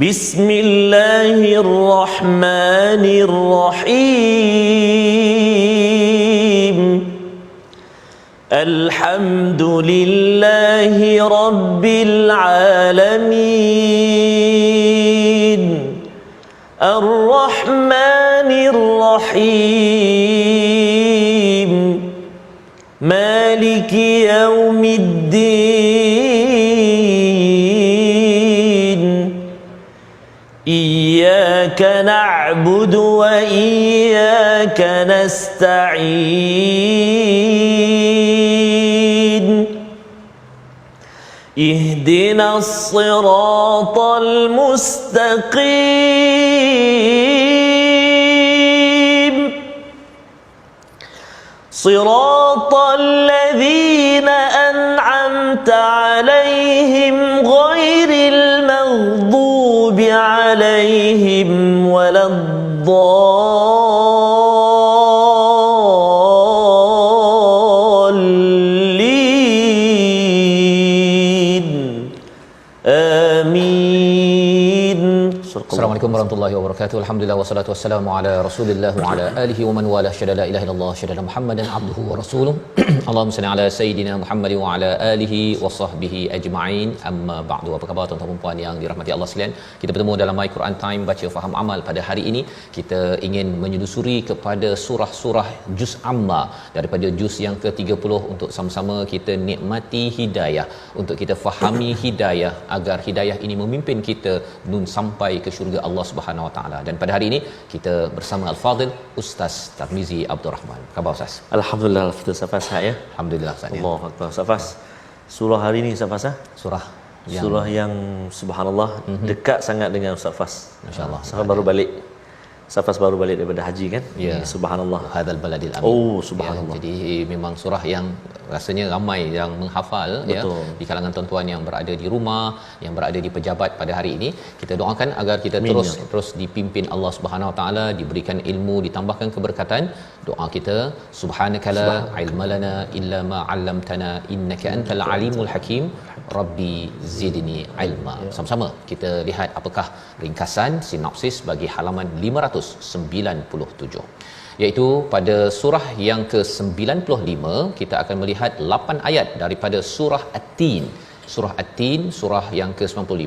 Bismillahirrahmanirrahim. Alhamdulillahi Rabbil Alamin. Ar-Rahmanir Rahim. Maliki Yawmiddin. Iyyaka na'budu wa iyyaka nasta'in. Ihdinas siratal mustaqim. Siratal ladzina an'amta 'alaihim ghairil maghdubi 'alaihim waladdallin. Amin. Assalamualaikum warahmatullahi wabarakatuh. Alhamdulillah wassalatu wassalamu ala Rasulillah wa ala alihi wa man wala syada la ilaha illallah syada Muhammadan abduhu wa rasuluh. Allahumma salli ala sayidina Muhammad wa ala alihi wa sahbihi ajma'in. Amma ba'du. Apa khabar tuan-tuan dan puan yang dirahmati Allah sekalian? Kita bertemu dalam My Quran Time baca faham amal pada hari ini. Kita ingin menyusuri kepada surah-surah juz amma daripada juz yang ke-30 untuk sama-sama kita nikmati hidayah, untuk kita fahami hidayah agar hidayah ini memimpin kita nun sampai ke syurga Allah Subhanahu Wa Taala. Dan pada hari ini kita bersama Al-Fadil Ustaz Tarmizi Abdul Rahman. Khabar Ustaz? Alhamdulillah, Ustaz Safas ya. Alhamdulillah Ustaz. Allahu Akbar. Safas. Surah hari ini Safas surah yang subhanallah dekat sangat dengan Ustaz Fas. Masya-Allah. Safas baru balik daripada haji kan? Ya. Subhanallah. Hadzal baladil amin. Oh, subhanallah. Ya, jadi memang surah yang rasanya ramai yang menghafal. Betul. Ya, di kalangan tuan-tuan yang berada di rumah, yang berada di pejabat pada hari ini. Kita doakan agar kita terus dipimpin Allah Subhanahu Wa Taala, diberikan ilmu, ditambahkan keberkatan. Doa kita, subhanakala ilma lana illa ma 'allamtana innaka antal alimul hakim. Rabbi zidni ilma. Sama-sama kita lihat apakah ringkasan sinopsis bagi halaman 597, iaitu pada surah yang ke-95 kita akan melihat 8 ayat daripada surah At-Tin. Surah At-Tin, surah yang ke-95,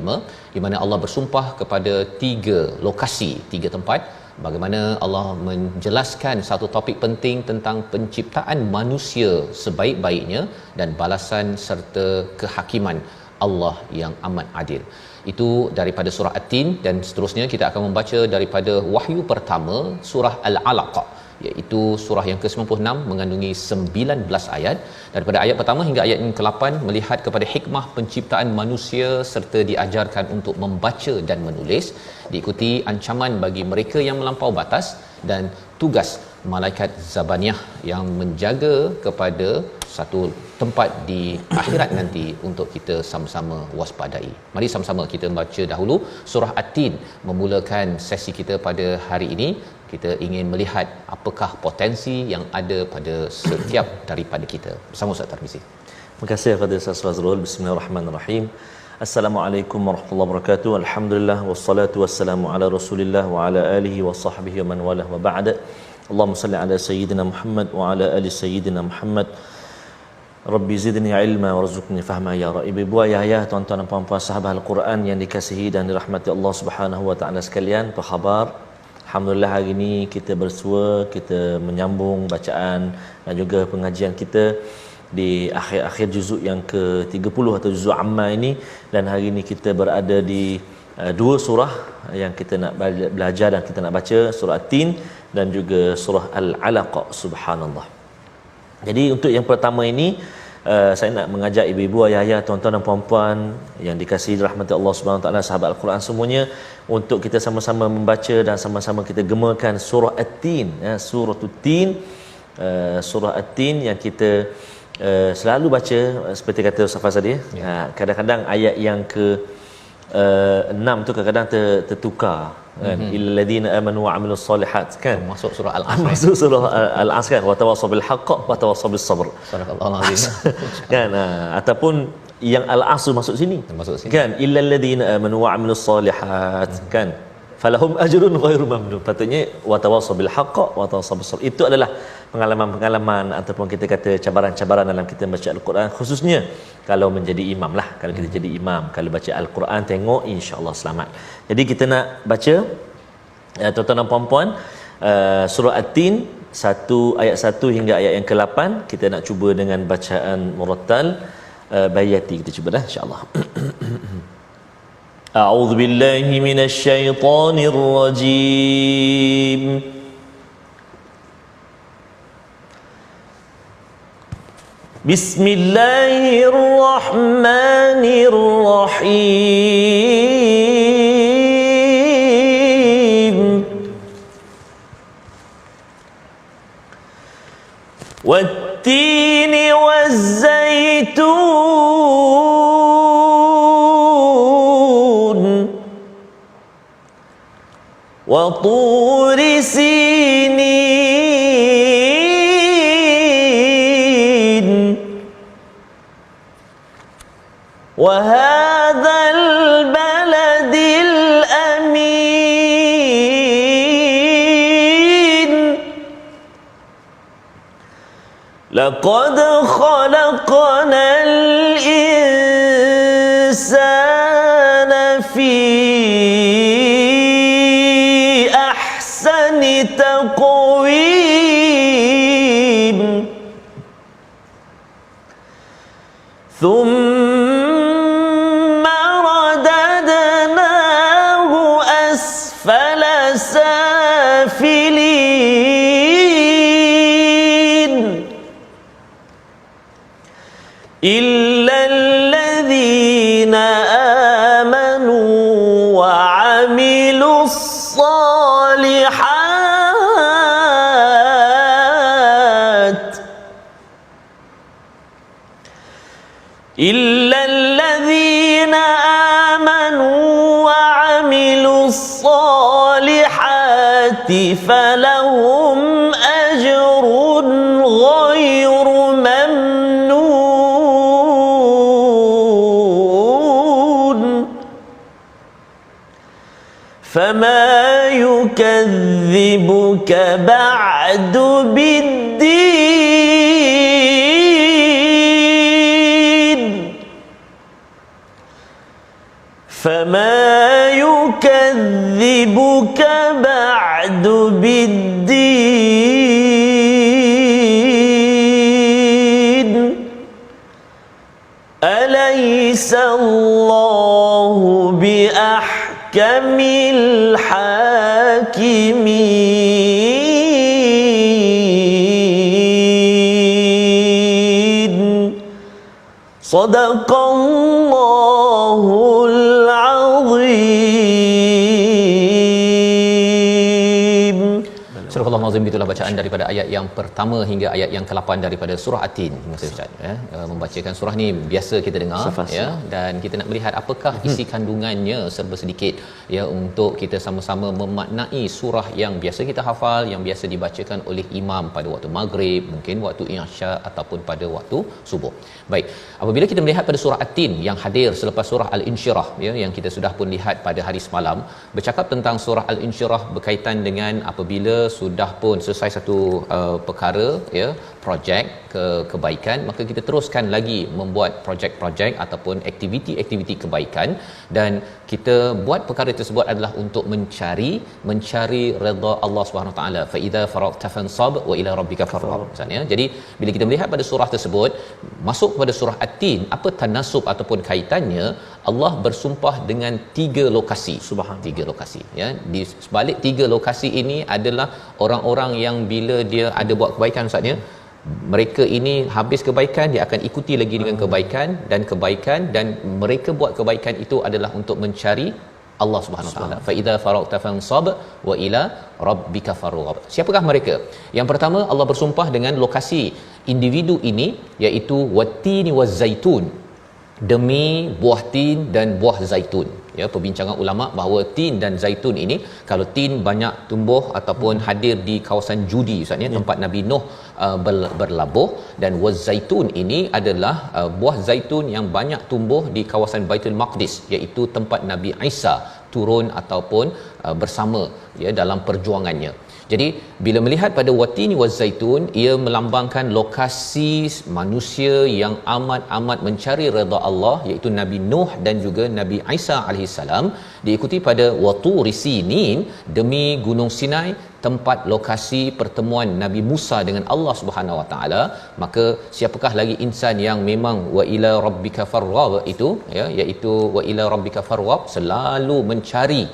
di mana Allah bersumpah kepada 3 lokasi, 3 tempat. Bagaimana Allah menjelaskan satu topik penting tentang penciptaan manusia sebaik-baiknya dan balasan serta kehakiman Allah yang amat adil. Itu daripada surah At-Tin, dan seterusnya kita akan membaca daripada wahyu pertama surah Al-Alaq, iaitu surah yang ke-96 mengandungi 19 ayat. Daripada ayat pertama hingga ayat yang ke-8 melihat kepada hikmah penciptaan manusia serta diajarkan untuk membaca dan menulis, diikuti ancaman bagi mereka yang melampau batas dan tugas malaikat Zabaniyah yang menjaga kepada satu tempat di akhirat nanti untuk kita sama-sama waspadai. Mari sama-sama kita baca dahulu surah At-Tin memulakan sesi kita pada hari ini. Kita ingin melihat apakah potensi yang ada pada setiap daripada kita. Bersama Ustaz Tarmizi. Terima kasih kepada Ustaz Fazrul. Bismillahirrahmanirrahim. Assalamualaikum warahmatullahi wabarakatuh. Alhamdulillah wassalatu wassalamu ala Rasulillah wa ala alihi wa sahbihi wa man walah wa ba'da. Allahumma salli ala sayyidina Muhammad wa ala ali sayyidina Muhammad. Rabbi zidni ilma warzuqni fahma ya Rabb. Ibu ayah, tuan-tuan dan puan-puan sahabat Al-Quran yang dikasihi dan dirahmati Allah Subhanahu wa taala sekalian, apa khabar? Alhamdulillah hari ini kita bersua, kita menyambung bacaan dan juga pengajian kita di akhir-akhir juzuk yang ke-30 atau juzuk amma ini, dan hari ini kita berada di dua surah yang kita nak belajar dan kita nak baca, surah At-Tin dan juga surah Al-Alaq. Subhanallah. Jadi untuk yang pertama ini saya nak mengajak ibu-ibu, ayah-ayah, tuan-tuan dan puan-puan yang dikasihi rahmat Allah Subhanahu Wa Taala, sahabat Al-Quran semuanya, untuk kita sama-sama membaca dan sama-sama kita gemakan surah At-Tin, surah At-Tin, surah At-Tin yang kita selalu baca seperti kata Ustaz Fazal tadi. Kadang-kadang ayat yang ke 6 tu kadang-kadang tertukar kan, illal ladina amanu wa amilus solihat kan, masuk surah Al-Asr, masuk surah Al-Asr kan, wa tawassaw bil haqq wa tawassaw bis sabr. Subhanallah azim. Kan, ataupun yang al-asr masuk sini. Masuk sini. Kan illal ladzina amanu wa amilus solihat kan falahum ajrun ghairu mamnun. Patutnya wa tawassaw bil haqq wa tawassaw bis sabr. Itu adalah pengalaman-pengalaman ataupun kita kata cabaran-cabaran dalam kita baca al-Quran, khususnya kalau menjadi imam lah. Kalau kita jadi imam, kalau baca al-Quran tengok insya-Allah selamat. Jadi kita nak baca tuan-tuan dan puan-puan surah At-Tin ayat 1 hingga ayat yang ke-8. Kita nak cuba dengan bacaan murattal bayati. Kita cuba dah insya-Allah. A'udzu billahi minasy syaithanir rajim. Bismillahirrahmanirrahim. والتين والزيتون وطور سينين وهذا البلد الأمين لقد خلقنا الإنسان في أحسن تقويم ثم رددناه أسفل سافلين إلا الذين آمنوا وعملوا الصالحات إلا الذين آمنوا وعملوا الصالحات فلهم أجر غير ممنون فما يكذبك بعد بالدين فما يكذبك بعد بالدين أليس الله بأحكم الحاكمين صدق الله العظيم. Surah Al-Azim, itulah bacaan daripada ayat yang pertama hingga ayat yang ke-8 daripada surah At-Tin. Terima kasih Ustaz membacakan surah ni biasa kita dengar ya, dan kita nak melihat apakah isi kandungannya serba sedikit ya, untuk kita sama-sama memaknai surah yang biasa kita hafal, yang biasa dibacakan oleh imam pada waktu maghrib, mungkin waktu isya ataupun pada waktu subuh. Baik, apabila kita melihat pada surah At-Tin yang hadir selepas surah Al-Insyirah ya, yang kita sudah pun lihat pada hari semalam, bercakap tentang surah Al-Insyirah berkaitan dengan apabila sudah pun selesai satu perkara ya, projek kebaikan, maka kita teruskan lagi membuat projek-projek ataupun aktiviti-aktiviti kebaikan, dan kita buat perkara tersebut adalah untuk mencari redha Allah Subhanahu Wa Taala. Fa idza faragta fansab wa ila rabbika farghab. Maksudnya, jadi bila kita melihat pada surah tersebut masuk kepada surah At-Tin, apa tanasub ataupun kaitannya? Allah bersumpah dengan 3 lokasi. Subhanallah, 3 lokasi ya. Di sebalik 3 lokasi ini adalah orang-orang yang bila dia ada buat kebaikan, maksudnya mereka ini habis kebaikan, dia akan ikuti lagi dengan kebaikan, dan mereka buat kebaikan itu adalah untuk mencari Allah Subhanahu Wa Taala. Fa idza faragta fansab wa ila rabbika farghab. Siapakah mereka? Yang pertama, Allah bersumpah dengan lokasi individu ini, iaitu wattini wazaitun. demi buah tin dan buah zaitun. Ya, perbincangan ulama bahawa tin dan zaitun ini, kalau tin banyak tumbuh ataupun hadir di kawasan judi Ustaz ya, tempat Nabi Nuh berlabuh, dan zaitun ini adalah buah zaitun yang banyak tumbuh di kawasan Baitul Maqdis, iaitu tempat Nabi Isa turun ataupun bersama ya dalam perjuangannya. Jadi bila melihat pada watini wazaitun, ia melambangkan lokasi manusia yang amat mencari redha Allah, iaitu Nabi Nuh dan juga Nabi Isa alaihissalam, diikuti pada waturi sinin, demi gunung Sinai, tempat lokasi pertemuan Nabi Musa dengan Allah Subhanahu Wa Taala. Maka siapakah lagi insan yang memang wa ila rabbika farghab itu ya, iaitu wa ila rabbika farghab, selalu mencari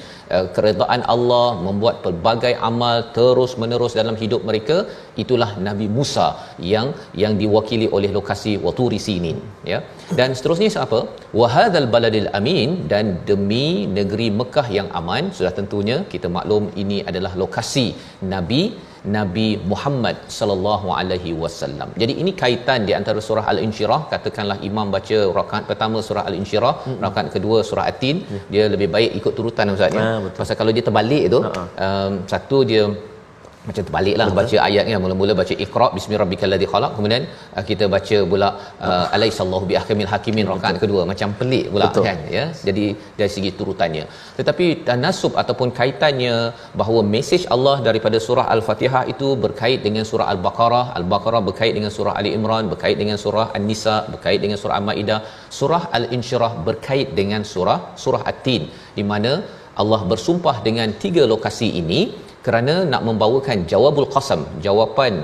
keredaan Allah, membuat pelbagai amal terus menerus dalam hidup mereka. Itulah Nabi Musa yang diwakili oleh lokasi waturi sinin ya. Dan seterusnya siapa? Wa hadzal baladil amin, dan demi negeri Mekah yang aman. Sudah tentunya kita maklum ini adalah lokasi Nabi Muhammad sallallahu alaihi wasallam. Jadi ini kaitan di antara surah Al-Insyirah. Katakanlah imam baca rakaat pertama surah Al-Insyirah, rakaat kedua surah At-Tin, dia lebih baik ikut turutan Ustaz ya. Pasal kalau dia terbalik tu, satu dia macam terbaliklah baca ayatnya, mula-mula baca Iqra bismi rabbikal ladzi khalaq, kemudian kita baca pula alaisallahu biahkamil hakimin rakaat kedua, macam pelik pula kan ya. Jadi dari segi turutannya, tetapi tanasub ataupun kaitannya bahawa mesej Allah daripada surah Al-Fatihah itu berkait dengan surah Al-Baqarah, Al-Baqarah berkait dengan surah Ali Imran, berkait dengan surah An-Nisa, berkait dengan surah Al-Maidah, surah Al-Insyirah berkait dengan surah At-Tin, di mana Allah bersumpah dengan tiga lokasi ini kerana nak membawakan jawabul qasam, jawapan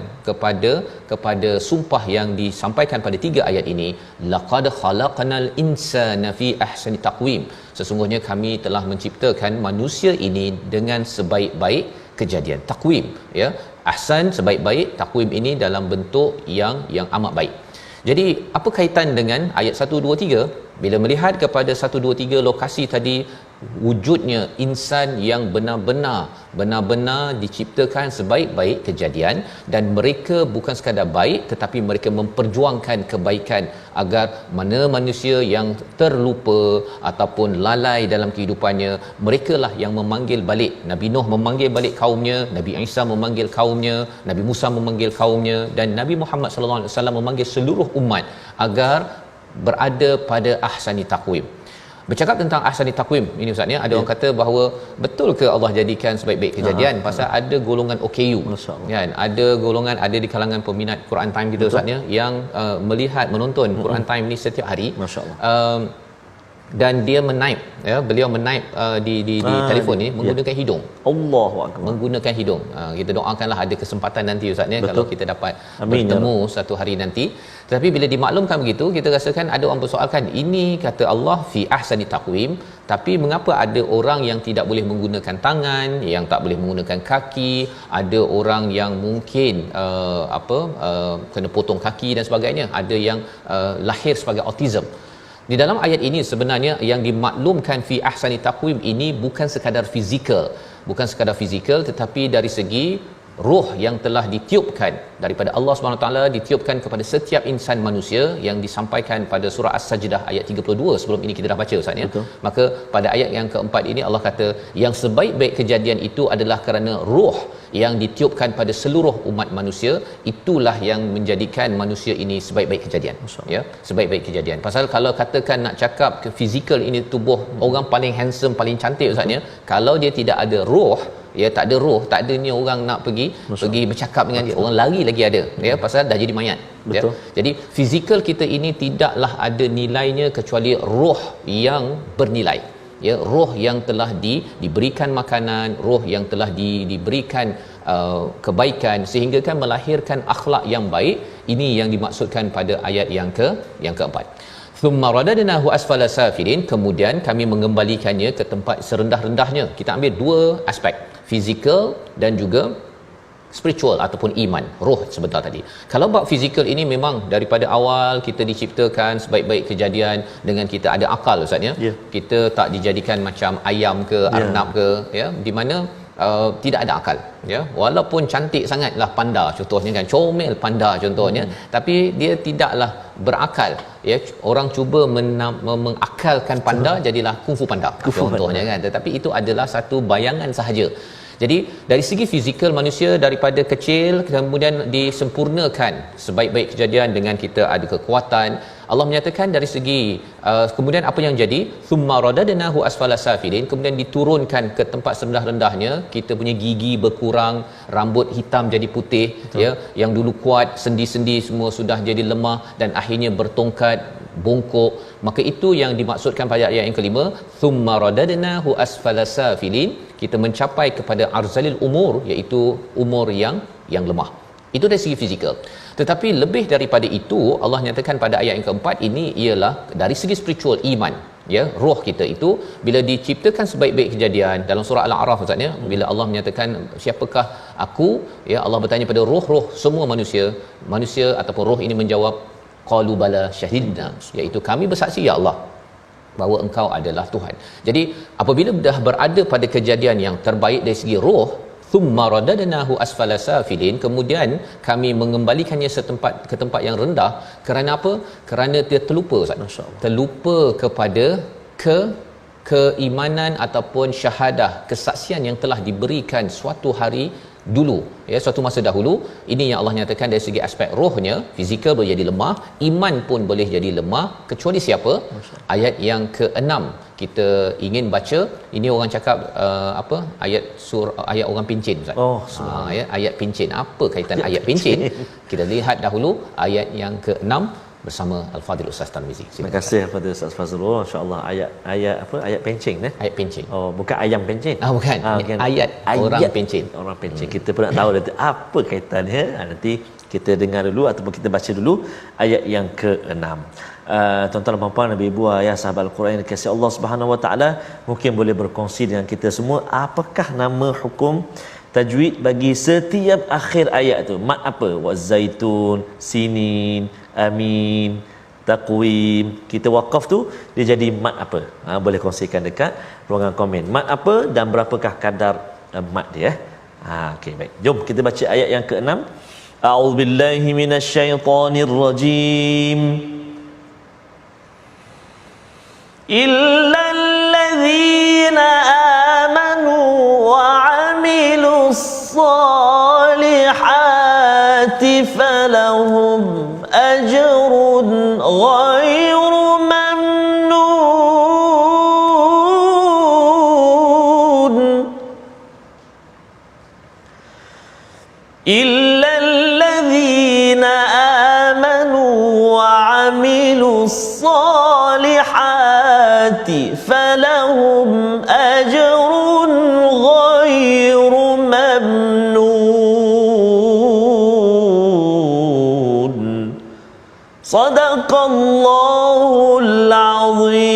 kepada sumpah yang disampaikan pada tiga ayat ini. Laqad khalaqnal insana fi ahsani taqwim, sesungguhnya kami telah menciptakan manusia ini dengan sebaik-baik kejadian. Taqwim ya, ahsan sebaik-baik, taqwim ini dalam bentuk yang amat baik. Jadi apa kaitan dengan ayat 1 2 3? Bila melihat kepada 1 2 3 lokasi tadi, wujudnya insan yang benar-benar diciptakan sebaik-baik kejadian, dan mereka bukan sekadar baik tetapi mereka memperjuangkan kebaikan agar mana manusia yang terlupa ataupun lalai dalam kehidupannya, merekalah yang memanggil balik. Nabi Nuh memanggil balik kaumnya, Nabi Isa memanggil kaumnya, Nabi Musa memanggil kaumnya, dan Nabi Muhammad sallallahu alaihi wasallam memanggil seluruh umat agar berada pada ahsani taqwim. Bercakap tentang ahsani taqwim ini Ustaz ni, ada orang kata bahawa betul ke Allah jadikan sebaik-baik kejadian? Pasal ada golongan OKU kan, ada golongan, ada di kalangan peminat Quran Time kita Ustaz ni, yang melihat menonton Quran Time ni setiap hari, dan dia menaip ya, beliau menaip di telefon ni menggunakan hidung. Allahu akbar, menggunakan hidung. Kita doakanlah ada kesempatan nanti Ustaz ni, kalau kita dapat bertemu satu hari nanti. Tetapi bila dimaklumkan begitu, kita rasakan ada orang bersoalkan, ini kata Allah fi ahsani taqwim, tapi mengapa ada orang yang tidak boleh menggunakan tangan, yang tak boleh menggunakan kaki, ada orang yang mungkin kena potong kaki dan sebagainya, ada yang lahir sebagai autism. Di dalam ayat ini sebenarnya yang dimaklumkan fi ahsani taqwim ini bukan sekadar fizikal, tetapi dari segi roh yang telah ditiupkan daripada Allah Subhanahu taala, ditiupkan kepada setiap insan manusia, yang disampaikan pada surah As-Sajdah ayat 32 sebelum ini kita dah baca Ustaz ya. Maka pada ayat yang keempat ini Allah kata yang sebaik-baik kejadian itu adalah kerana roh yang ditiupkan pada seluruh umat manusia, itulah yang menjadikan manusia ini sebaik-baik kejadian ya, sebaik-baik kejadian. Pasal kalau katakan nak cakap fizikal ini, tubuh orang paling handsome, paling cantik Ustaz ya, kalau dia tidak ada roh ya, tak ada roh, tak adanya orang nak pergi bercakap dengan dia, orang lari lagi ada ya, pasal dah jadi mayat ya. Jadi fizikal kita ini tidaklah ada nilainya kecuali roh yang bernilai ya, roh yang telah diberikan makanan, roh yang telah diberikan kebaikan sehingga kan melahirkan akhlak yang baik. Ini yang dimaksudkan pada ayat yang keempat. Thumma radadnahu asfala safilin, kemudian kami mengembalikannya ke tempat serendah-rendahnya. Kita ambil dua aspek, fizikal dan juga spiritual ataupun iman, roh sebentar tadi. Kalau bab fizikal ini memang daripada awal kita diciptakan sebaik-baik kejadian dengan kita ada akal Ustaz ya. Kita tak dijadikan macam ayam ke arnab ke ya, di mana tidak ada akal, ya, walaupun cantik sangatlah panda contohnya kan, comel panda contohnya, tapi dia tidaklah berakal, ya. Orang cuba mengakalkan panda jadilah kungfu panda contohnya kan, tetapi itu adalah satu bayangan sahaja. Jadi dari segi fizikal manusia daripada kecil kemudian disempurnakan sebaik-baik kejadian dengan kita ada kekuatan. Allah menyatakan dari segi kemudian apa yang jadi, thumma radadnahu asfala safilin, kemudian diturunkan ke tempat serendah-rendahnya, kita punya gigi berkurang, rambut hitam jadi putih. Betul. Ya, yang dulu kuat, sendi-sendi semua sudah jadi lemah dan akhirnya bertongkat, bongkok. Maka itu yang dimaksudkan pada ayat yang kelima, thumma radadnahu asfala safilin, kita mencapai kepada arzalil umur, iaitu umur yang lemah. Itu dari segi fizikal. Tetapi lebih daripada itu, Allah nyatakan pada ayat yang keempat ini ialah dari segi spiritual, iman, ya, roh kita itu bila diciptakan sebaik-baik kejadian dalam surah Al-A'raf maksudnya, bila Allah menyatakan siapakah aku, ya, Allah bertanya pada roh-roh semua manusia ataupun roh ini menjawab qalu bala syahidna, iaitu kami bersaksi ya Allah bahawa engkau adalah Tuhan. Jadi apabila dah berada pada kejadian yang terbaik dari segi roh, thumma radadnahu asfala safilin, kemudian kami mengembalikannya ke tempat yang rendah. Kerana apa? Kerana dia terlupa, Ustaz. Terlupa kepada keimanan ataupun syahadah, kesaksian yang telah diberikan suatu hari dulu, ya, suatu masa dahulu. Ini yang Allah nyatakan dari segi aspek rohnya, fizikal boleh jadi lemah, iman pun boleh jadi lemah, kecuali siapa? Ayat yang ke-6 kita ingin baca. Ini orang cakap ayat orang pencen, Ustaz. Ayat pencen. Apa kaitan ayat pencen? Kita lihat dahulu ayat yang ke-6 bersama Al-Fadhil Ustaz Tarmizi. Terima kasih kepada Ustaz Fazrul. Masya-Allah, ayat pencen, Ayat pencen. Oh, bukan ayam pencen. Bukan. Ayat orang pencen. Orang pencen. Kita pun nak tahu nanti apa kaitannya. Nanti kita dengar dulu ataupun kita baca dulu ayat yang ke-6. Tuan-tuan dan puan-puan, ibu ayah sahabat Al-Quran yang dikasihi Allah Subhanahu Wa Taala, mungkin boleh berkongsi dengan kita semua apakah nama hukum tajwid bagi setiap akhir ayat tu. Mat apa? Wazaitun, sinin, amin, taqwim. Kita wakaf tu dia jadi mat apa? Boleh kongsikan dekat ruangan komen. Mat apa dan berapakah kadar mat dia? Okey, baik. Jom kita baca ayat yang ke-6. A'udzubillahi minasyaitonirrajim. Illal ladzina amanu wa 'amilus salihati falahum ajrun ghairu mamnun. Illal ladzina amanu wa 'amilus salihati falahum ajrun ghairu mamnun. Sadaqallahul azim.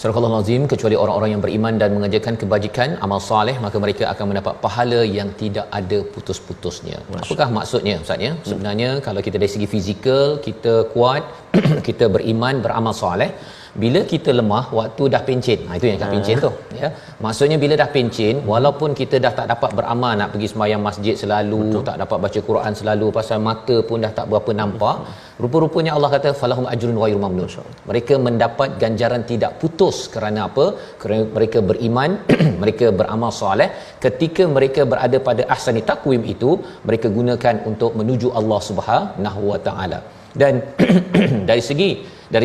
Surah Al-Azim, kecuali orang-orang yang beriman dan mengerjakan kebajikan, amal soleh, maka mereka akan mendapat pahala yang tidak ada putus-putusnya. Apakah maksudnya, Ustaz, ya? Sebenarnya kalau kita dari segi fizikal kita kuat, kita beriman, beramal soleh. Bila kita lemah, waktu dah pencen. Itu yang kat pencen tu, ya. Maksudnya bila dah pencen, walaupun kita dah tak dapat beramal, nak pergi sembahyang masjid selalu, tak dapat baca Quran selalu, pasal mata pun dah tak berapa nampak, rupa-rupanya Allah kata falahum ajrun ghairu mamnun. Mereka mendapat ganjaran tidak putus. Kerana apa? Kerana mereka beriman, mereka beramal soleh. Ketika mereka berada pada ahsani taqwim itu, mereka gunakan untuk menuju Allah Subhanahu Wa Taala. Dan dari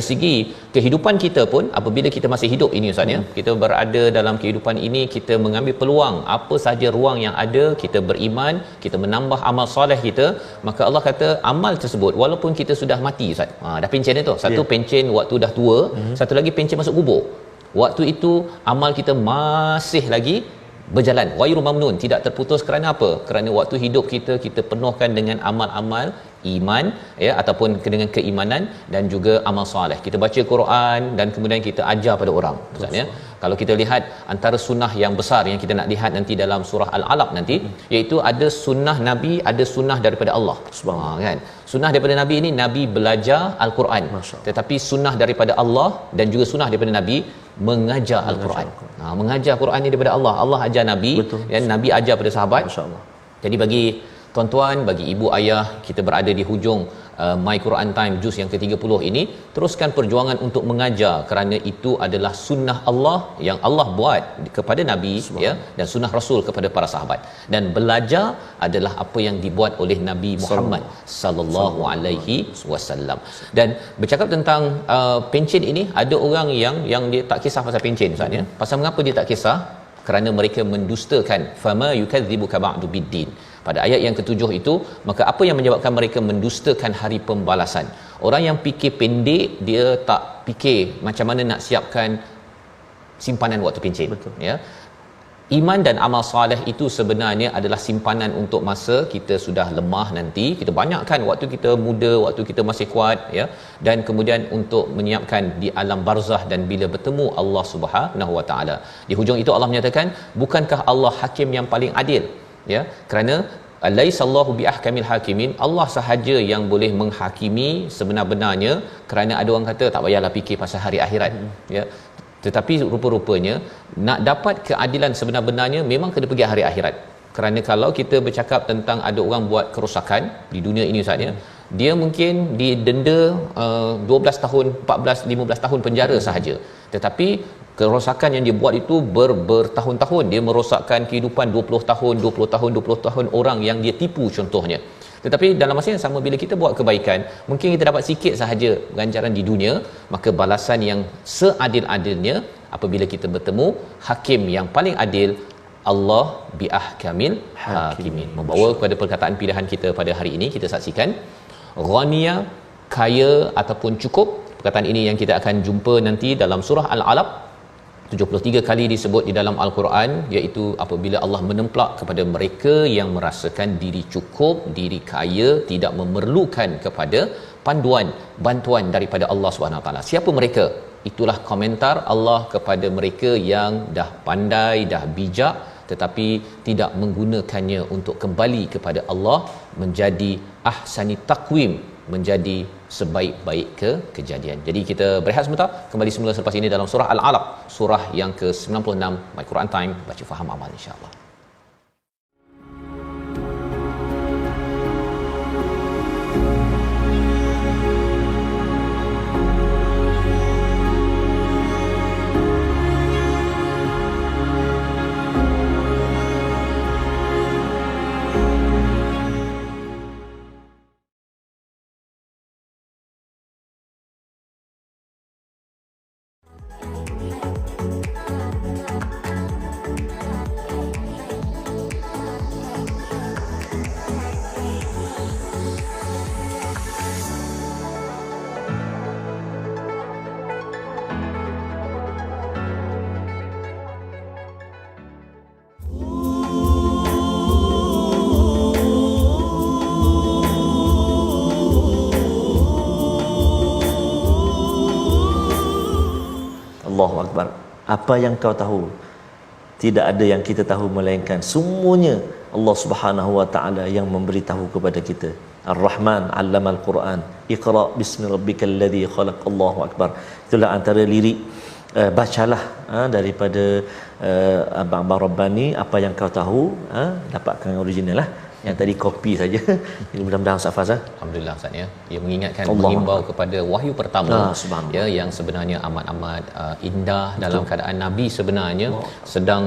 segi kehidupan kita pun, apabila kita masih hidup ini, Ustaz, ya, kita berada dalam kehidupan ini, kita mengambil peluang apa sahaja ruang yang ada, kita beriman, kita menambah amal soleh kita, maka Allah kata amal tersebut walaupun kita sudah mati, Ustaz, dah pencen itu, satu pencen waktu dah tua, satu lagi pencen masuk kubur, waktu itu amal kita masih lagi berjalan, ghairu mamnun, tidak terputus. Kerana apa? Kerana waktu hidup kita penuhkan dengan amal-amal iman ya, ataupun dengan keimanan dan juga amal soleh. Kita baca Quran dan kemudian kita ajar pada orang. Maksudnya kalau kita lihat antara sunnah yang besar yang kita nak lihat nanti dalam surah Al-Alaq nanti, iaitu ada sunnah Nabi, ada sunnah daripada Allah. Kan? Sunnah daripada Nabi ini, Nabi belajar Al-Quran. Tetapi sunnah daripada Allah dan juga sunnah daripada Nabi mengajar Al-Quran. Mengajar Quran ni daripada Allah. Allah ajar Nabi dan Nabi ajar pada sahabat. Jadi bagi tuan-tuan, bagi ibu ayah, kita berada di hujung My Quran Time juz yang ke-30 ini, teruskan perjuangan untuk mengajar, kerana itu adalah sunnah Allah yang Allah buat kepada Nabi ya, dan sunnah Rasul kepada para sahabat. Dan belajar adalah apa yang dibuat oleh Nabi Muhammad sallallahu alaihi wasallam. Dan bercakap tentang pencen ini, ada orang yang dia tak kisah pasal pencen Ustaz ya. Pasal mengapa dia tak kisah? Kerana mereka mendustakan fama yukadzibuka ba'du biddin. Pada ayat yang ke-7 itu, maka apa yang menyebabkan mereka mendustakan hari pembalasan? Orang yang fikir pendek, dia tak fikir macam mana nak siapkan simpanan waktu pencen. Ya. Iman dan amal soleh itu sebenarnya adalah simpanan untuk masa kita sudah lemah nanti. Kita banyakkan waktu kita muda, waktu kita masih kuat ya, dan kemudian untuk menyiapkan di alam barzah dan bila bertemu Allah Subhanahu Wa Taala. Di hujung itu Allah menyatakan, bukankah Allah hakim yang paling adil? Ya, kerana alaisallahu biahkamil hakimin, Allah sahaja yang boleh menghakimi sebenar-benarnya. Kerana ada orang kata tak payahlah fikir pasal hari akhirat ya, tetapi rupa-rupanya nak dapat keadilan sebenar-benarnya memang kena pergi hari akhirat. Kerana kalau kita bercakap tentang ada orang buat kerosakan di dunia ini Ustaz ya, dia mungkin didenda 12 tahun, 14, 15 tahun penjara sahaja, tetapi kerosakan yang dia buat itu bertahun-tahun. Dia merosakkan kehidupan 20 tahun orang yang dia tipu contohnya. Tetapi dalam masa yang sama, bila kita buat kebaikan, mungkin kita dapat sikit sahaja ganjaran di dunia, maka balasan yang seadil-adilnya apabila kita bertemu hakim yang paling adil, Allah biahkamil hakimin. Membawa kepada perkataan pilihan kita pada hari ini, kita saksikan ghaniya, kaya ataupun cukup. Perkataan ini yang kita akan jumpa nanti dalam surah Al-Alaq. 73 kali disebut di dalam Al-Quran, iaitu apabila Allah menemplak kepada mereka yang merasakan diri cukup, diri kaya, tidak memerlukan kepada panduan, bantuan daripada Allah SWT. Siapa mereka? Itulah komentar Allah kepada mereka yang dah pandai, dah bijak, tetapi tidak menggunakannya untuk kembali kepada Allah, menjadi ahsani taqwim, menjadi sebaik-baik kejadian. Jadi kita berehat sebentar, kembali semula selepas ini dalam surah Al-Alaq, surah yang ke-96. My Quran Time, baca faham amal insya-Allah. Allahu Akbar. Apa yang kau tahu, tidak ada yang kita tahu melainkan semuanya Allah Subhanahu Wa Taala yang memberitahu kepada kita. Ar-Rahman 'allamal Quran. Iqra bismi rabbikal ladzi khalaq. Allahu Akbar. Itulah antara lirik bacalah daripada Abang Rabbani, apa yang kau tahu, dapatkan original lah. Yang tadi kopi saja. Ini mudah-mudahan Ustaz Faz. Alhamdulillah Ustaz ya. Ia mengingatkan, mengimbau kepada wahyu pertama ya, yang sebenarnya amat-amat indah. Betul. Dalam keadaan Nabi sebenarnya sedang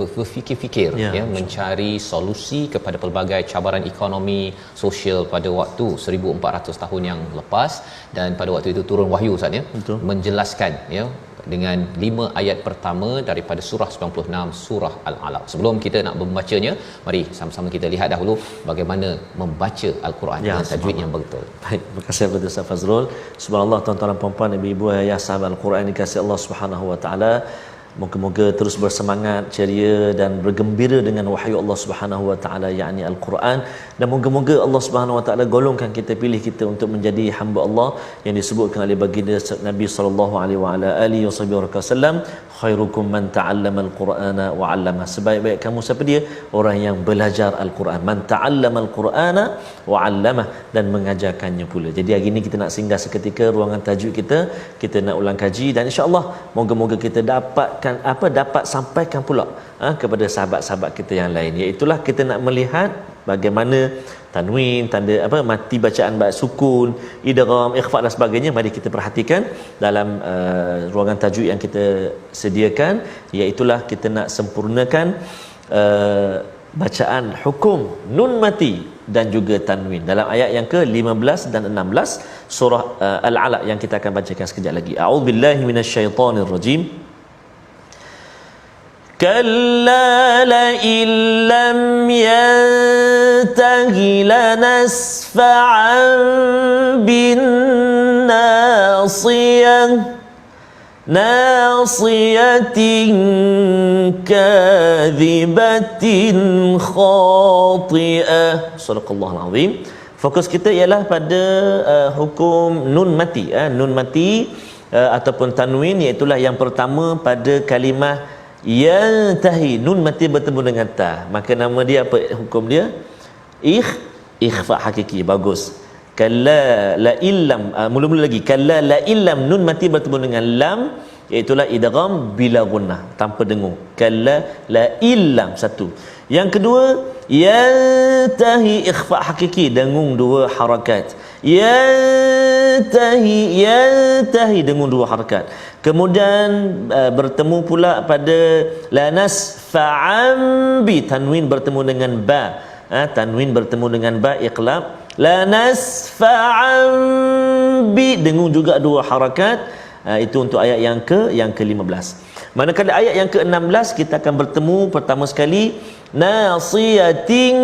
berfikir-fikir ya, mencari solusi kepada pelbagai cabaran ekonomi, sosial pada waktu 1400 tahun yang lepas, dan pada waktu itu turun wahyu Ustaz ya, menjelaskan ya dengan 5 ayat pertama daripada surah 96 surah Al-Alaq. Sebelum kita nak membacanya, mari sama-sama kita lihat dahulu bagaimana membaca Al-Quran dengan tajwid yang betul. Baik, terima kasih kepada Ustaz Fazrul. Subhanallah, tuan-tuan dan puan-puan, ibu-ibu, ayah sahabat Al-Quran dikasihi Allah Subhanahu Wa Taala. Moga-moga terus bersemangat, ceria dan bergembira dengan wahyu Allah Subhanahu wa taala, yakni Al-Quran, dan moga-moga Allah Subhanahu wa taala golongkan kita, pilih kita untuk menjadi hamba Allah yang disebutkan oleh baginda Nabi sallallahu alaihi wa ala alihi wasallam, khairukum man ta'allama al-Qur'ana wa 'allama. Sebaik-baik kamu siapa dia? Orang yang belajar Al-Quran. Man ta'allama al-Qur'ana wa 'allama, dan mengajarkannya pula. Jadi hari ini kita nak singgah seketika ruangan tajuk kita nak ulang kaji, dan insya-Allah moga-moga kita dapat sampaikan pula kepada sahabat-sahabat kita yang lain, iaitu kita nak melihat bagaimana tanwin, tanda mati bacaan ba'd sukun, idgham, ikhfa dan sebagainya. Mari kita perhatikan dalam ruangan tajuk yang kita sediakan, iaitu kita nak sempurnakan bacaan hukum nun mati dan juga tanwin dalam ayat yang ke-15 dan 16 surah Al-Alaq yang kita akan bacakan sekejap lagi. A'udzubillahi minasyaitonirrajim. Kalla la illam yantahi lanasfa'an bin nasiyah nasiyatin kadhibatin khati'ah. Sadaqallahul azim. Fokus kita ialah pada hukum nun mati, nun mati ataupun tanwin, iaitu yang pertama pada kalimah yantahi, nun mati bertemu dengan ta, maka nama dia apa hukum dia? Ikhfa hakiki. Bagus. Kalla la illam, mula-mula lagi, kalla la illam, nun mati bertemu dengan lam, iaitu idgham bila gunnah, tanpa dengung. Kalla la illam, satu. Yang kedua, yantahi, ikhfa hakiki, dengung dua harakat. Yantahi, dengung dua harakat. Kemudian bertemu pula pada lanas fa'am bi, tanwin bertemu dengan ba, tanwin bertemu dengan ba, iqlab. Lanas fa'am bi, dengung juga dua harakat. Itu untuk ayat yang ke-15. Manakala ayat yang ke-16 kita akan bertemu pertama sekali nasiyatin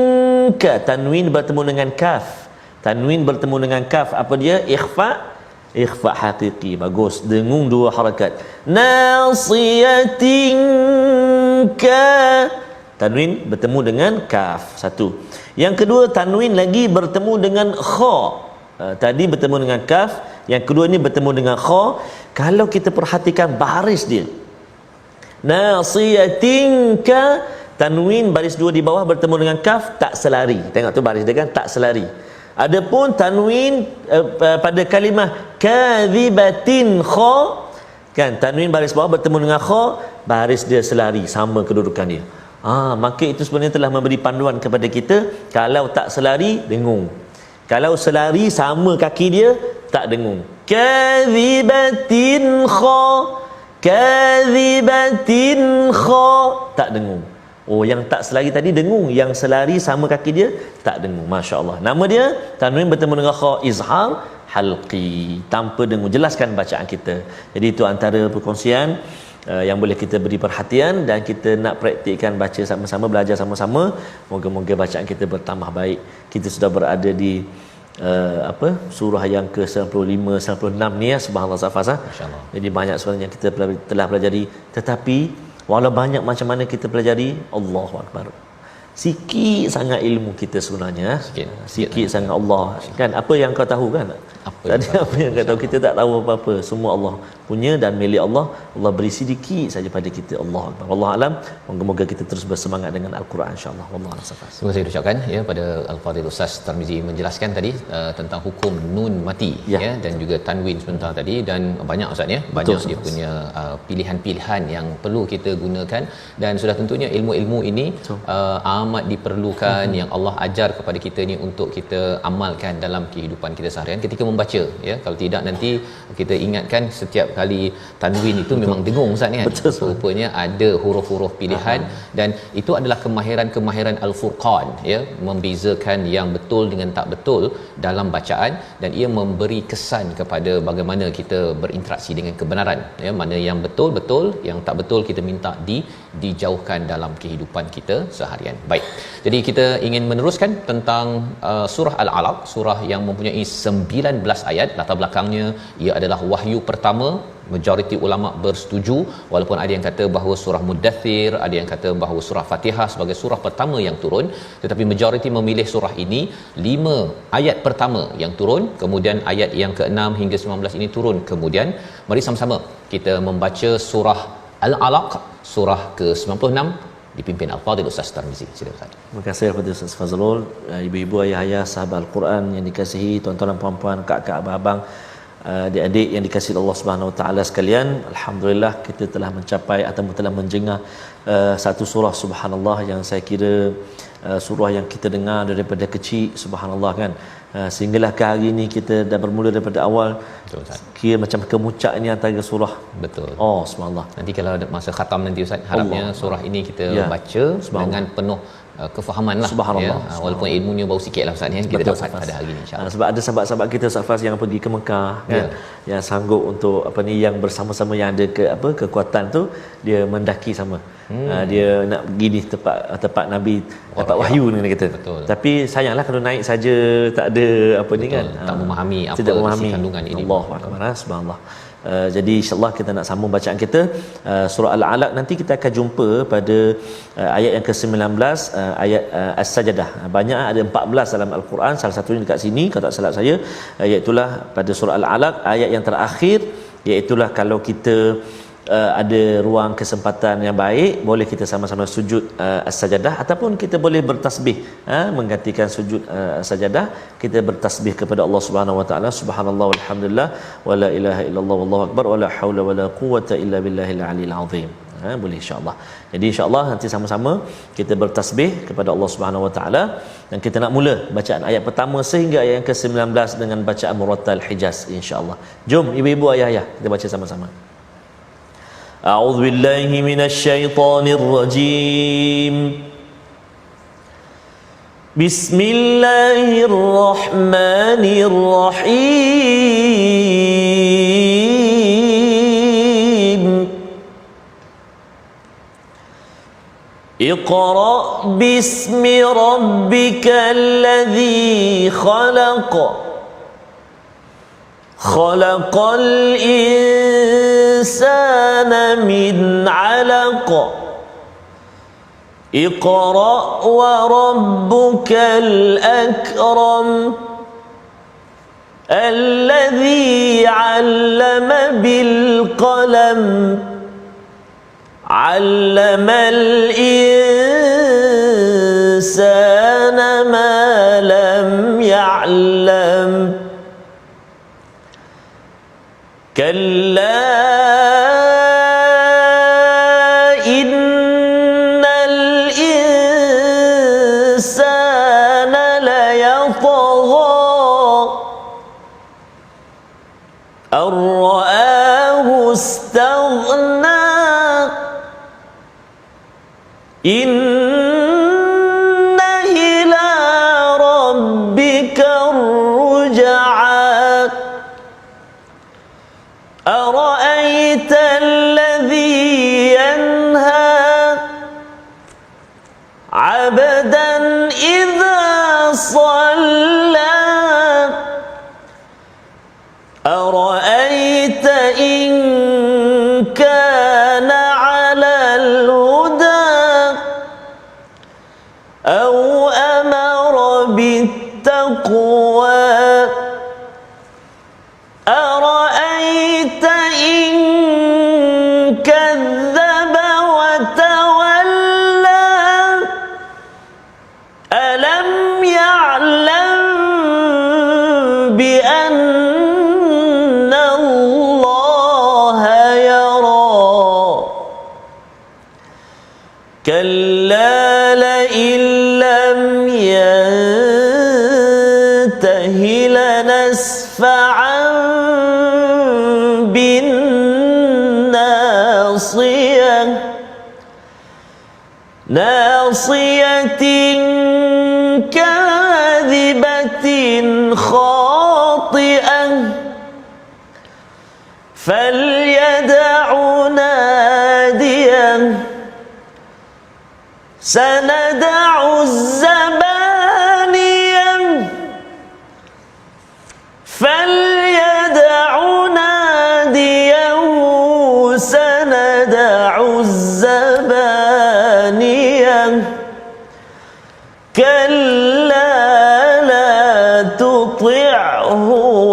ka, tanwin bertemu dengan kaf. Tanwin bertemu dengan kaf, apa dia? Ikhfa hakiki. Bagus, dengung dua harakat. Nasiyatin ka, tanwin bertemu dengan kaf, satu. Yang kedua, tanwin lagi bertemu dengan kha. Tadi bertemu dengan kaf, yang kedua ni bertemu dengan kha. Kalau kita perhatikan baris dia, nasiyatin ka, tanwin baris dua di bawah bertemu dengan kaf, tak selari. Tengok tu baris dia kan, tak selari. Adapun tanwin pada kalimah kadhibatin kha, kan, tanwin baris bawah bertemu dengan kha, baris dia selari, sama kedudukan dia. Maka itu sebenarnya telah memberi panduan kepada kita, kalau tak selari dengung, kalau selari sama kaki dia tak dengung. Kadhibatin kha, tak dengung. Yang tak selari tadi dengung, yang selari sama kaki dia tak dengung. Masya-Allah. Nama dia tanwin bertemu dengan kha, izhar halqi, tanpa dengung. Jelaskan bacaan kita. Jadi itu antara perkongsian yang boleh kita beri perhatian, dan kita nak praktikkan baca sama-sama, belajar sama-sama. Moga-moga bacaan kita bertambah baik. Kita sudah berada di surah yang ke-95 96 ni, subhanallah safasa. Masyaallah. Jadi banyak sebenarnya yang kita telah pelajari, tetapi walau banyak macam mana kita pelajari, Allahu akbar, sikit sangat ilmu kita sebenarnya. Sikit sangat Allah kan. Apa yang kau tahu kan? Apa yang kau tahu, kita tak tahu apa-apa. Semua Allah punya dan milik Allah. Allah beri sedikit saja pada kita. Allahu akbar. Wallahu alam. Moga-moga kita terus bersemangat dengan Al-Quran insya-Allah. Wallahu a'lam. Terima kasih ucapkan pada Al-Fadhil Ustaz Tarmizi menjelaskan tadi tentang hukum nun mati dan juga tanwin sebentar tadi, dan banyak Ustaz banyak dia punya pilihan-pilihan yang perlu kita gunakan, dan sudah tentunya ilmu-ilmu ini amat diperlukan yang Allah ajar kepada kita ni untuk kita amalkan dalam kehidupan kita seharian ketika membaca. Kalau tidak nanti kita ingatkan setiap kali tanwin itu memang dengung Ustaz ni kan. Rupanya ada huruf-huruf pilihan dan itu adalah kemahiran al-furqan membezakan yang betul dengan tak betul dalam bacaan, dan ia memberi kesan kepada bagaimana kita berinteraksi dengan kebenaran. Mana yang betul-betul, yang tak betul kita minta dijauhkan dalam kehidupan kita seharian. Baik. Jadi kita ingin meneruskan tentang surah Al-Alaq, surah yang mempunyai 19 ayat. Latar belakangnya ia adalah wahyu pertama majoriti ulama bersetuju, walaupun ada yang kata bahawa surah Muddathir, ada yang kata bahawa surah Fatihah sebagai surah pertama yang turun, tetapi majoriti memilih surah ini 5 ayat pertama yang turun, kemudian ayat yang ke-6 hingga 19 ini turun. Kemudian mari sama-sama kita membaca surah Al-Alaq, surah ke-96, dipimpin Al-Fadhil Ustaz Tarmizi. Silakan Ustaz. Terima kasih kepada Ustaz Fazrul, ibu-ibu, ayah-ayah, sahabat Al-Quran yang dikasihi, tuan-tuan dan puan-puan, kak-kak, abang-abang, adik-adik yang dikasihi Allah Subhanahu Wa Taala sekalian. Alhamdulillah kita telah mencapai atau telah menjengah satu surah, subhanallah, yang saya kira surah yang kita dengar daripada kecil, subhanallah kan, sehinggalah ke hari ini kita dah bermula daripada awal. Betul Ustaz. Kira macam kemuncak ni antara surah. Betul. Oh, subhanallah. Nanti kalau ada masa khatam nanti Ustaz, harapnya Allah. surah ini kita Ya. baca dengan penuh kefahaman lah. Subhanallah. Walaupun ilmunya baru sikit lah Ustaz ni, kita Betul, dapat Ustaz. pada hari ini insya-Allah. Sebab ada sahabat-sahabat kita Ustaz yang pergi ke Mekah kan, yang sanggup untuk yang bersama-sama, yang ada kekuatan tu, dia mendaki sama. Dia nak pergi di tempat Nabi dapat wahyu ni kita. Betul. Tapi sayanglah kalau naik saja tak ada ni kan, Tak memahami apa tidak isi memahami kandungan ini. Allahu akbar, subhanallah. Jadi insyaAllah kita nak sambung bacaan kita surah Al-Alaq. Nanti kita akan jumpa pada ayat yang ke-19, ayat As-Sajdah. Banyak, ada 14 dalam Al-Quran, salah satunya dekat sini kalau tak salah saya, iaitulah pada surah Al-Alaq ayat yang terakhir, iaitulah kalau kita ada ruang kesempatan yang baik, boleh kita sama-sama sujud as-sajadah, ataupun kita boleh bertasbih, menggantikan sujud sajadah, kita bertasbih kepada Allah Subhanahu Wa Taala, subhanallah walhamdulillah wala ilaha illallah wallahu akbar wala haula wala quwwata illa billahil aliyil azim. Boleh insya-Allah. Jadi insya-Allah nanti sama-sama kita bertasbih kepada Allah Subhanahu Wa Taala, dan kita nak mula bacaan ayat pertama sehingga ayat yang ke-19 dengan bacaan murattal Hijaz insya-Allah. Jom ibu-ibu, ayah-ayah, kita baca sama-sama. أعوذ بالله من الشيطان الرجيم بسم الله الرحمن الرحيم اقرأ باسم ربك الذي خلق خلق الإنسان من علق اقرأ وربك الأكرم الذي علم بالقلم علم الإنسان ما لم يعلم كلا إن الإنسان ليطغى أن رآه استغنى إن إلى ربك الرجعى أرأيت الذي ينهى عبدا إذا صلى أرأيت إن كان على الهدى أو أمر بالتقوى أرأيت إن كذب وتولى ألم يعلم بأن الله يرى كلا لئن لم ينته لنسفعا بالناصية ناصية كاذبة خاطئة فليدع ناديا سندع الزبانية فليدع ناديا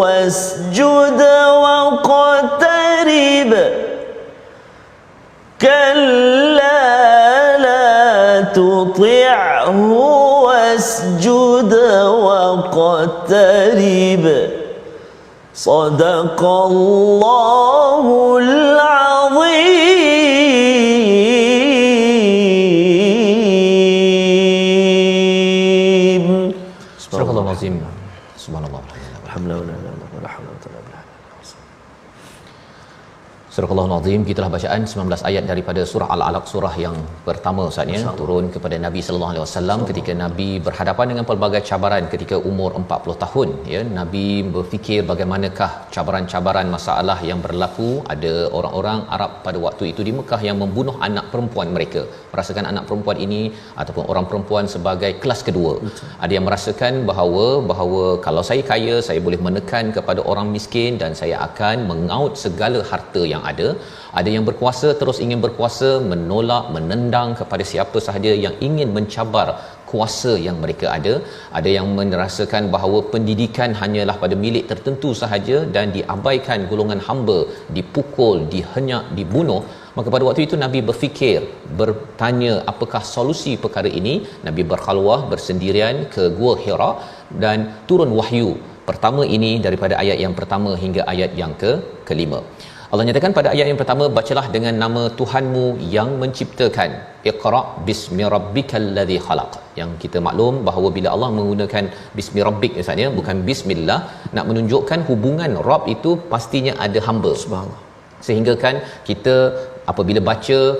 واسجد واقترب كلا لا تطعه واسجد واقترب صدق الله العظيم. Surah Al-Azim. Subhanallah. Alhamdulillah. Surah Al-Azim, gitulah bacaan 19 ayat daripada surah Al-Alaq, surah yang pertama Ustaz ya, turun kepada Nabi sallallahu alaihi wasallam ketika Nabi berhadapan dengan pelbagai cabaran ketika umur 40 tahun ya. Nabi berfikir bagaimanakah cabaran-cabaran masalah yang berlaku. Ada orang-orang Arab pada waktu itu di Mekah yang membunuh anak perempuan mereka, merasakan anak perempuan ini ataupun orang perempuan sebagai kelas kedua. Ada yang merasakan bahawa kalau saya kaya, saya boleh menekan kepada orang miskin dan saya akan mengaut segala harta yang ada. Ada yang berkuasa terus ingin berkuasa, menolak, menendang kepada siapa sahaja yang ingin mencabar kuasa yang mereka ada. Ada yang merasakan bahawa pendidikan hanyalah pada milik tertentu sahaja dan diabaikan golongan hamba, dipukul, dihenyak, dibunuh. Maka pada waktu itu Nabi berfikir, bertanya apakah solusi perkara ini. Nabi berkhalwah bersendirian ke Gua Hira dan turun wahyu pertama ini daripada ayat yang pertama hingga ayat yang kelima. Allah nyatakan pada ayat yang pertama, bacalah dengan nama Tuhanmu yang menciptakan. Iqra bismi rabbikal ladzi khalaq. Yang kita maklum bahawa bila Allah menggunakan bismi rabbik misalnya, bukan bismillah, nak menunjukkan hubungan Rabb itu pastinya ada hamba. Subhanallah. Sehingga kan kita apabila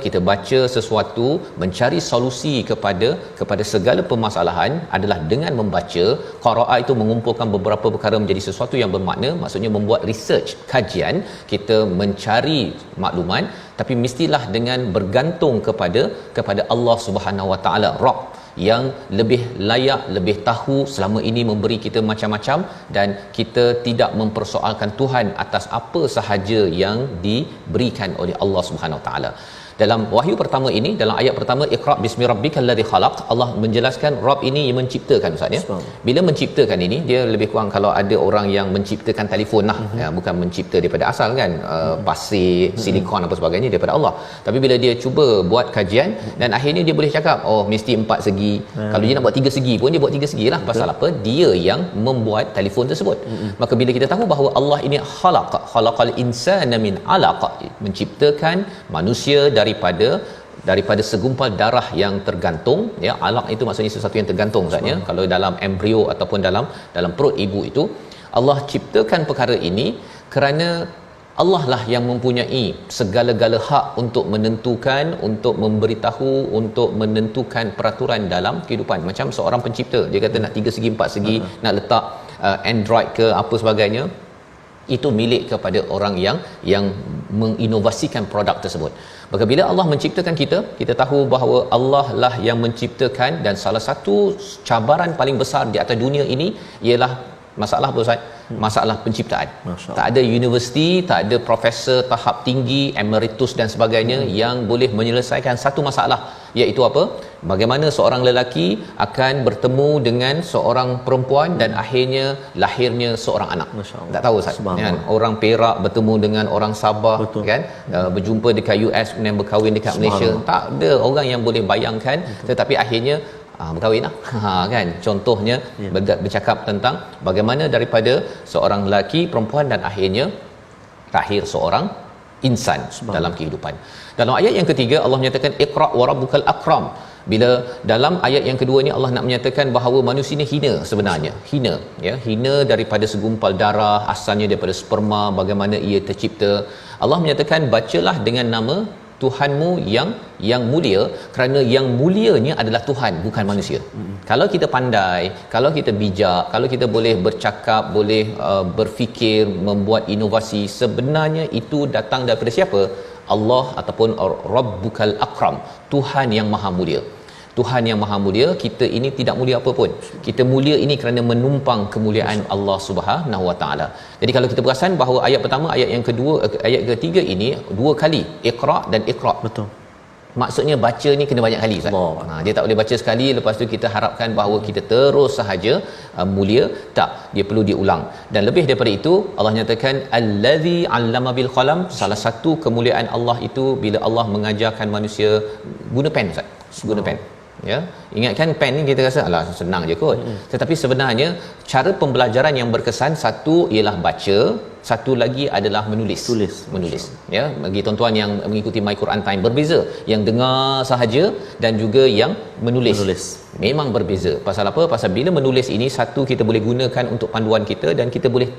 kita baca sesuatu, mencari solusi kepada segala permasalahan adalah dengan membaca. Qiraah itu mengumpulkan beberapa perkara menjadi sesuatu yang bermakna, maksudnya membuat research, kajian, kita mencari maklumat, tapi mestilah dengan bergantung kepada Allah Subhanahu Wa Taala, Rabb yang lebih layak, lebih tahu, selama ini memberi kita macam-macam dan kita tidak mempersoalkan Tuhan atas apa sahaja yang diberikan oleh Allah Subhanahu Wa Taala. Dalam wahyu pertama ini, dalam ayat pertama, Iqra bismi rabbikal ladzi khalaq, Allah menjelaskan Rabb ini yang menciptakan Ustaz ya. Bila menciptakan ini, dia lebih kurang kalau ada orang yang menciptakan telefon lah, ya, bukan mencipta daripada asal kan, pasir, silikon apa sebagainya, daripada Allah. Tapi bila dia cuba buat kajian dan akhirnya dia boleh cakap, oh mesti 4 segi. Kalau dia nak buat 3 segi pun dia buat 3 segi lah. Pasal apa? Dia yang membuat telefon tersebut. Maka bila kita tahu bahawa Allah ini khalaqal insana min alaq, menciptakan manusia daripada segumpal darah yang tergantung ya. Alaq itu maksudnya sesuatu yang tergantung Ustaz ya. Kalau dalam embrio ataupun dalam perut ibu itu, Allah ciptakan perkara ini kerana Allah lah yang mempunyai segala-gala hak untuk menentukan, untuk memberitahu, untuk menentukan peraturan dalam kehidupan. Macam seorang pencipta, dia kata nak 3 segi 4 segi, nak letak Android ke apa sebagainya, itu milik kepada orang yang menginovasikan produk tersebut. Maka bila Allah menciptakan kita tahu bahawa Allah lah yang menciptakan, dan salah satu cabaran paling besar di atas dunia ini ialah masalah apa Ustaz? Masalah penciptaan. Tak ada universiti, tak ada profesor tahap tinggi, emeritus dan sebagainya yang boleh menyelesaikan satu masalah, iaitu apa? Bagaimana seorang lelaki akan bertemu dengan seorang perempuan dan akhirnya lahirnya seorang anak. Tak tahu Ustaz kan? Orang Perak bertemu dengan orang Sabah. Betul. Kan, berjumpa dekat US kemudian berkahwin dekat Malaysia. Tak ada orang yang boleh bayangkan. Betul. Tetapi akhirnya berkahwin lah. Kan, contohnya bercakap tentang bagaimana daripada seorang lelaki, perempuan dan akhirnya lahir seorang insan dalam kehidupan. Dalam ayat yang ketiga Allah menyatakan Iqra wa rabbukal akram. Bila dalam ayat yang kedua ni Allah nak menyatakan bahawa manusia ni hina sebenarnya. Hina daripada segumpal darah, asalnya daripada sperma, bagaimana ia tercipta. Allah menyatakan bacalah dengan nama Tuhanmu yang mulia, kerana yang mulianya adalah Tuhan, bukan manusia. Kalau kita pandai, kalau kita bijak, kalau kita boleh bercakap, boleh berfikir, membuat inovasi, sebenarnya itu datang daripada siapa? Allah ataupun Rabbukal Akram, Tuhan yang Maha Mulia. Tuhan yang Maha Mulia. Kita ini tidak mulia apa pun. Kita mulia ini kerana menumpang kemuliaan Allah Subhanahu Wa Taala. Jadi kalau kita perasan bahawa ayat pertama, ayat yang kedua, ayat ketiga ini 2 kali Iqra dan Iqra. Betul. Maksudnya baca ni kena banyak kali Ustaz. Dia tak boleh baca sekali lepas tu kita harapkan bahawa kita terus sahaja mulia. Tak, dia perlu diulang. Dan lebih daripada itu Allah nyatakan allazi 'allama bil qalam. Salah satu kemuliaan Allah itu bila Allah mengajarkan manusia guna pen Ustaz. Guna pen. Ya, ingatkan pen ni kita rasa alah senang je kot. Tetapi sebenarnya cara pembelajaran yang berkesan, satu ialah baca, satu lagi adalah menulis. Menulis. Ya, bagi tuan-tuan yang mengikuti My Quran Time berbeza, yang dengar sahaja dan juga yang menulis. Memang berbeza. Pasal apa? Pasal bila menulis ini, satu kita boleh gunakan untuk panduan kita dan kita boleh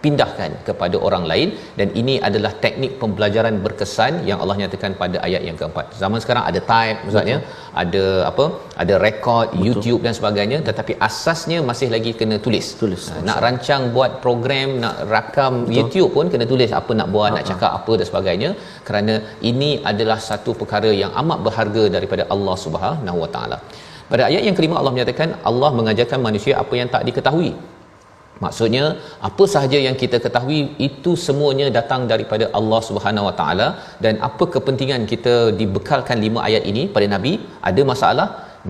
pindahkan kepada orang lain, dan ini adalah teknik pembelajaran berkesan yang Allah nyatakan pada ayat yang keempat. Zaman sekarang ada type maksudnya, ada apa, ada rekod YouTube dan sebagainya, tetapi asasnya masih lagi kena tulis. Nak rancang buat program, nak rakam YouTube pun kena tulis apa nak buat, nak cakap apa dan sebagainya, kerana ini adalah satu perkara yang amat berharga daripada Allah Subhanahu Wa Taala. Pada ayat yang kelima Allah menyatakan Allah mengajarkan manusia apa yang tak diketahui. Maksudnya apa sahaja yang kita ketahui itu semuanya datang daripada Allah Subhanahu Wa Taala. Dan apa kepentingan kita dibekalkan 5 ayat ini pada Nabi? Ada masalah,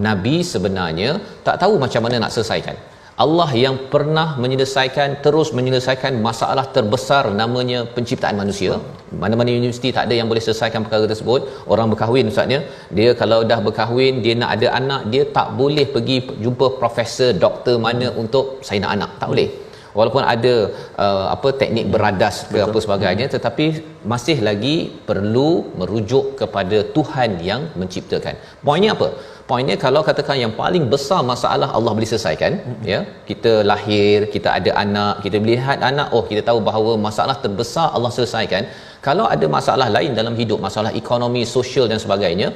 Nabi sebenarnya tak tahu macam mana nak selesaikan. Allah yang pernah terus menyelesaikan masalah terbesar namanya penciptaan manusia. Mana-mana universiti tak ada yang boleh selesaikan perkara tersebut. Orang berkahwin ustaznya, dia kalau dah berkahwin, dia nak ada anak, dia tak boleh pergi jumpa profesor, doktor mana untuk saya nak anak. Tak boleh. Walaupun ada teknik beradas ke apa sebagainya, tetapi masih lagi perlu merujuk kepada Tuhan yang menciptakan. Poinnya apa? Poinnya kalau katakan yang paling besar masalah Allah boleh selesaikan, ya, kita lahir, kita ada anak, kita melihat anak, kita tahu bahawa masalah terbesar Allah selesaikan. Kalau ada masalah lain dalam hidup, masalah ekonomi, sosial dan sebagainya,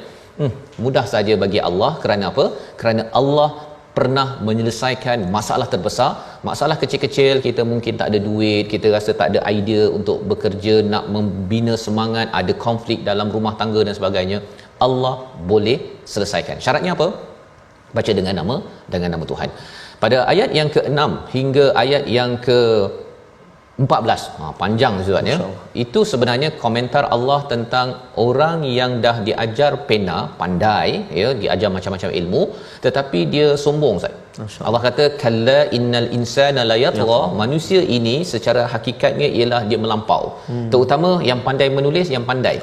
mudah saja bagi Allah. Kerana apa? Kerana Allah pernah menyelesaikan masalah terbesar. Masalah kecil-kecil, kita mungkin tak ada duit, kita rasa tak ada idea untuk bekerja, nak membina semangat, ada konflik dalam rumah tangga dan sebagainya, Allah boleh selesaikan. Syaratnya apa? Baca dengan nama Tuhan. Pada ayat yang ke-6 hingga ayat yang ke-14, panjang sebabnya, itu sebenarnya komentar Allah tentang orang yang dah diajar pena, pandai, ya, diajar macam-macam ilmu, tetapi dia sombong Ustaz. Allah kata kalla innal insana la yatgha. Manusia ini secara hakikatnya ialah dia melampau. Terutama yang pandai menulis, yang pandai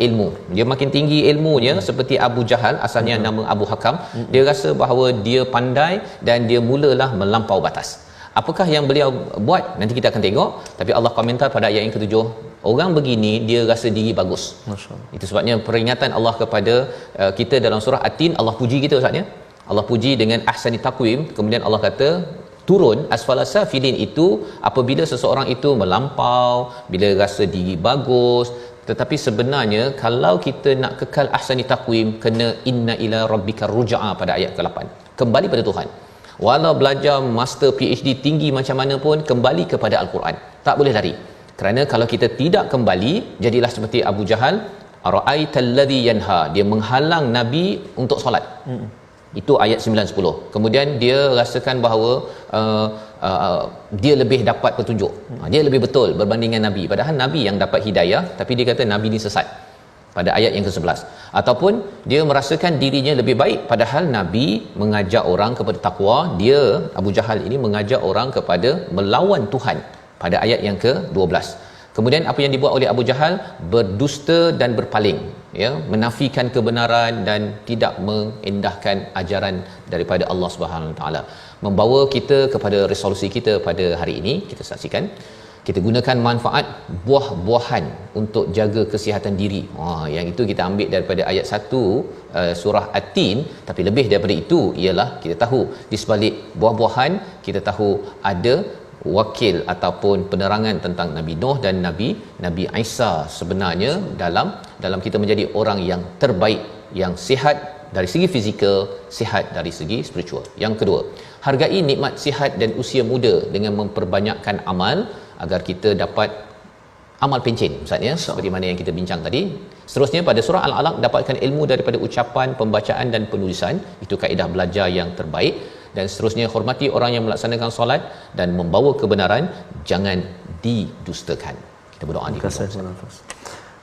ilmu. Dia makin tinggi ilmunya, seperti Abu Jahal, asalnya nama Abu Hakam. Dia rasa bahawa dia pandai dan dia mulalah melampau batas. Apakah yang beliau buat? Nanti kita akan tengok. Tapi Allah komentar pada ayat yang ke-7, orang begini dia rasa diri bagus. Itu sebabnya peringatan Allah kepada kita dalam surah At-Tin, Allah puji kita Ustaz ya. Allah puji dengan ahsani taqwim. Kemudian Allah kata turun asfala safilin itu apabila seseorang itu melampau, bila rasa diri bagus. Tetapi sebenarnya kalau kita nak kekal ahsani taqwim, kena inna ila rabbika ruj'a pada ayat ke-8. Kembali pada Tuhan. Walau belajar master PhD tinggi macam mana pun, kembali kepada Al-Quran. Tak boleh lari. Kerana kalau kita tidak kembali, jadilah seperti Abu Jahal, ara'aital ladzi yanha, dia menghalang Nabi untuk solat. Itu ayat 9-10. Kemudian dia rasakan bahawa dia lebih dapat petunjuk. Dia lebih betul berbandingkan Nabi. Padahal Nabi yang dapat hidayah, tapi dia kata Nabi ni sesat. Pada ayat yang ke-11. Ataupun dia merasakan dirinya lebih baik, padahal Nabi mengajak orang kepada takwa, dia Abu Jahal ini mengajak orang kepada melawan Tuhan pada ayat yang ke-12. Kemudian apa yang dibuat oleh Abu Jahal? Berdusta dan berpaling, ya, menafikan kebenaran dan tidak mengindahkan ajaran daripada Allah Subhanahu Wa Taala. Membawa kita kepada resolusi kita pada hari ini, kita saksikan. Kita gunakan manfaat buah-buahan untuk jaga kesihatan diri. Yang itu kita ambil daripada ayat 1 surah At-Tin. Tapi lebih daripada itu ialah kita tahu di sebalik buah-buahan, kita tahu ada wakil ataupun penerangan tentang Nabi Nuh dan Nabi Isa sebenarnya dalam kita menjadi orang yang terbaik, yang sihat dari segi fizikal, sihat dari segi spiritual. Yang kedua, hargai nikmat sihat dan usia muda dengan memperbanyakkan amal agar kita dapat amal pencen Ustaz ya, seperti mana yang kita bincang tadi. Seterusnya pada surah Al-Alaq, dapatkan ilmu daripada ucapan, pembacaan dan penulisan. Itu kaedah belajar yang terbaik. Dan seterusnya, hormati orang yang melaksanakan solat dan membawa kebenaran, jangan didustakan. Kita berdoa di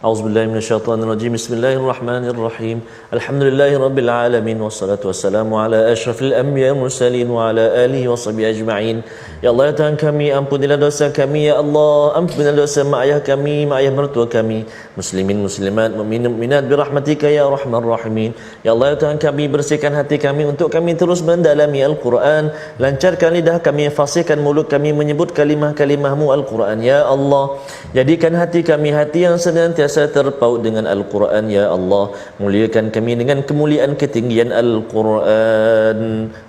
A'udzubillahi minasyaitonirrajim. Bismillahirrahmanirrahim. Alhamdulillahirabbil alamin wassalatu wassalamu ala asyrafil anbiya'i wal mursalin wa ala alihi washabihi ajma'in. Ya Allah ya Tuhan kami, ampunilah dosa kami ya Allah. Ampunilah dosa mak ayah kami, mak ayah mertua kami, muslimin muslimat, mukminin mukminat bi rahmatika ya arhamar rahimin. Ya Allah ya Tuhan kami, bersihkan hati kami untuk kami terus mendalami Al-Quran. Lancarkan lidah kami, fasihkan mulut kami menyebut kalimah-kalimah-Mu Al-Quran ya Allah. Jadikan hati kami hati yang senantiasa terpaut dengan Al-Quran ya Allah. Muliakan kami dengan kemuliaan ketinggian Al-Quran.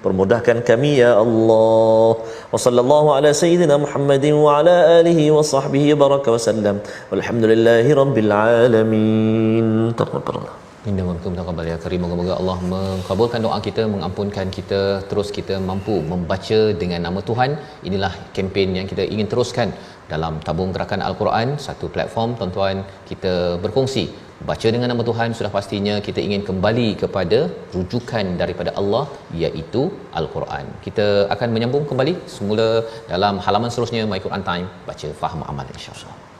Permudahkan kami ya Allah. Wa sallallahu ala sayyidina Muhammadin wa ala alihi wa sahbihi baraka wa sallam. Walhamdulillahi rabbil alamin. Taqabbalallah. Inna wa taqabbal ya karim. Moga-moga Allah mengabulkan doa kita, mengampunkan kita, terus kita mampu membaca dengan nama Tuhan. Inilah kempen yang kita ingin teruskan dalam tabung gerakan Al-Quran, satu platform tuan-tuan kita berkongsi. Baca dengan nama Tuhan, sudah pastinya kita ingin kembali kepada rujukan daripada Allah, iaitu Al-Quran. Kita akan menyambung kembali semula dalam halaman seterusnya My Quran Time, baca faham amal insya-Allah.